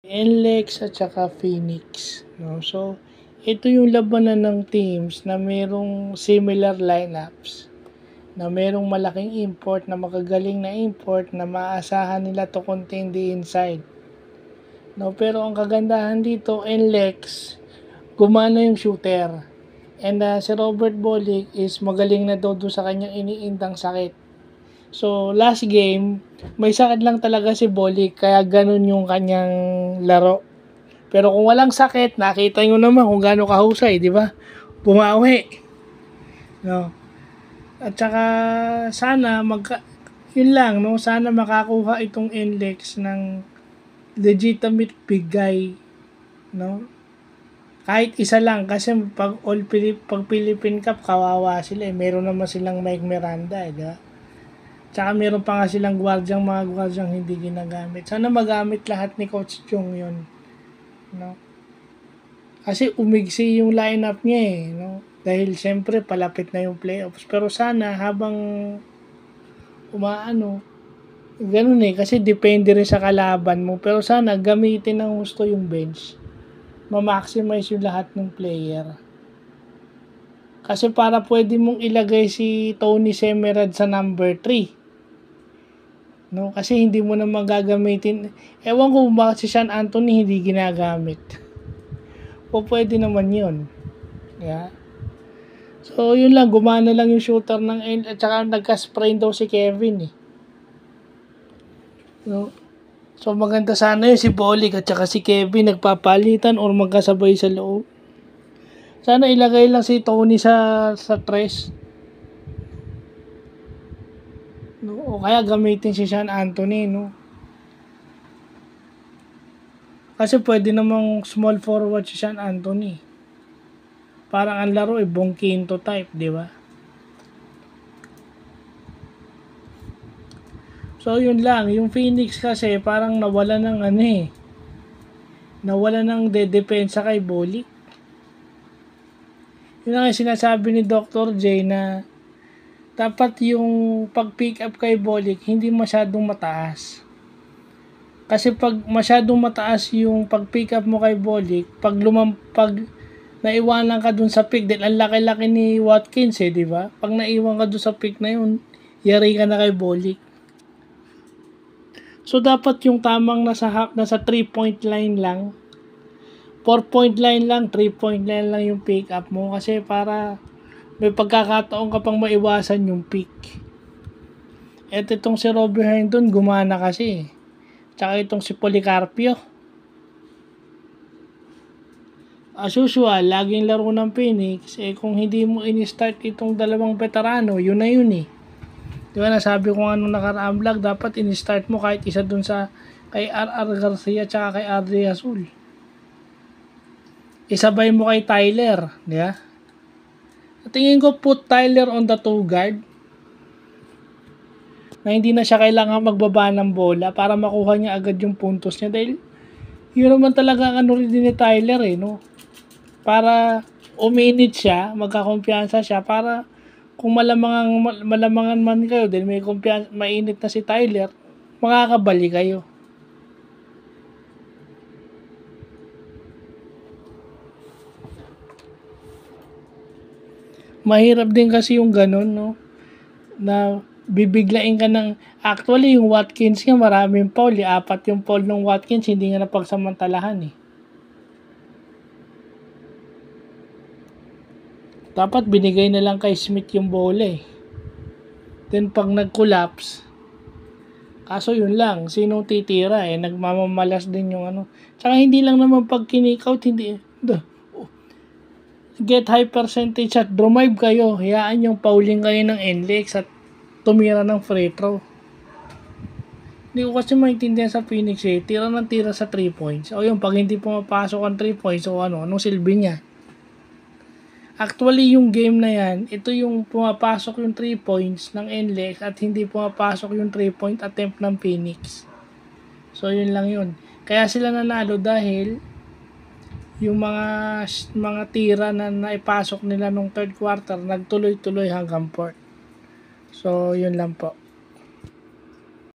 NLEX at saka Phoenix, no? So, ito yung labanan ng teams na merong similar lineups, na merong malaking import, na makagaling na import, na maaasahan nila to contain the inside. No, pero ang kagandahan dito, NLEX, gumana yung shooter. And si Robert Bolick is magaling na daw doon sa kanyang iniindang sakit. So, last game, may sakit lang talaga si Bolick, kaya ganun yung kanyang laro. Pero kung walang sakit, nakita nyo naman kung gaano kahusay, di ba? Bumawi. No? At saka, sana, yun lang, no? Sana makakuha itong NLEX ng legitimate big guy, no? Kahit isa lang, kasi pag Philippine Cup, kawawa sila eh. Meron naman silang Mike Miranda eh, di ba? Tsaka meron pa nga silang mga gwardyang hindi ginagamit. Sana magamit lahat ni Coach Chong yun. No? Kasi umigsi yung lineup niya eh. No? Dahil siyempre palapit na yung playoffs. Pero sana habang ganun eh. Kasi depende rin sa kalaban mo. Pero sana gamitin ng gusto yung bench. Ma-maximize yung lahat ng player. Kasi para pwede mong ilagay si Tony Semerad sa number 3. No, kasi hindi mo naman gagamitin. Ewan ko bakit si Sean Anthony hindi ginagamit. O pwede naman 'yon. Yeah. So, yun lang, gumana lang yung shooter ng at saka nagka-sprain daw si Kevin eh. No. So, maganda sana yun si Bolick at saka si Kevin nagpapalitan or magkasabay sa loob. Sana ilagay lang si Tony sa tres. No, o kaya gamitin si Sean Anthony, no. Kasi pwede namang small forward si Sean Anthony. Parang ang laro eh, Bong Quinto type, di ba? So, yun lang. Yung Phoenix kasi parang nawala ng nawala ng depensa kay Bolick. Yun lang yung sinasabi ni Dr. J na dapat yung pag-pick up kay Bolick hindi masyadong mataas. Kasi pag masyadong mataas yung pag-pick up mo kay Bolick, pag naiwanan ka dun sa pick, dahil ang laki-laki ni Watkins eh, di ba? Pag naiwan ka dun sa pick na yun, yari ka na kay Bolick. So, dapat yung tamang nasa 3-point line lang. 4-point line lang, 3-point line lang yung pick up mo. Kasi para may pagkakataon ka pang maiwasan yung pick. At itong si Robert Henderson, gumana kasi. Tsaka itong si Policarpio. As usual, laging laro ng Phoenix. Kung hindi mo in-start itong dalawang veterano, yun na yun eh. Diba nasabi ko nga nung nakaraang vlog, dapat in-start mo kahit isa dun sa kay R.R. Garcia tsaka kay Adri Azul. Isabay mo kay Tyler, diba? Tingin ko put Tyler on the 2 guard na hindi na siya kailangan magbaba ng bola para makuha niya agad yung puntos niya dahil yun naman talaga ang rin ni Tyler eh, no? Para uminit siya, magkakumpiyansa siya para kung malamangan man kayo dahil may mainit na si Tyler, makakabali kayo. Mahirap din kasi yung ganun, no? Na bibiglain ka ng... Actually, yung Watkins nga maraming foul. 4 yung foul ng Watkins, hindi nga napagsamantalahan eh. Dapat binigay na lang kay Smith yung bola eh. Then pag nag-collapse, kaso yun lang, sinong titira eh, nagmamamalas din yung Tsaka hindi lang naman pag kinik-out, hindi, get high percentage at drive kayo, hayaan yung fouling kayo ng NLEX at tumira ng free throw. Hindi ko kasi maintindihan sa Phoenix eh, tira ng tira sa 3 points. O yung pag hindi pumapasok ang 3 points, o anong silbi niya? Actually, yung game na yan, ito yung pumapasok yung 3 points ng NLEX at hindi pumapasok yung 3-point attempt ng Phoenix. So, yun lang yun. Kaya sila nanalo dahil yung mga tira na naipasok nila nung third quarter, nagtuloy-tuloy hanggang fourth. So, yun lang po.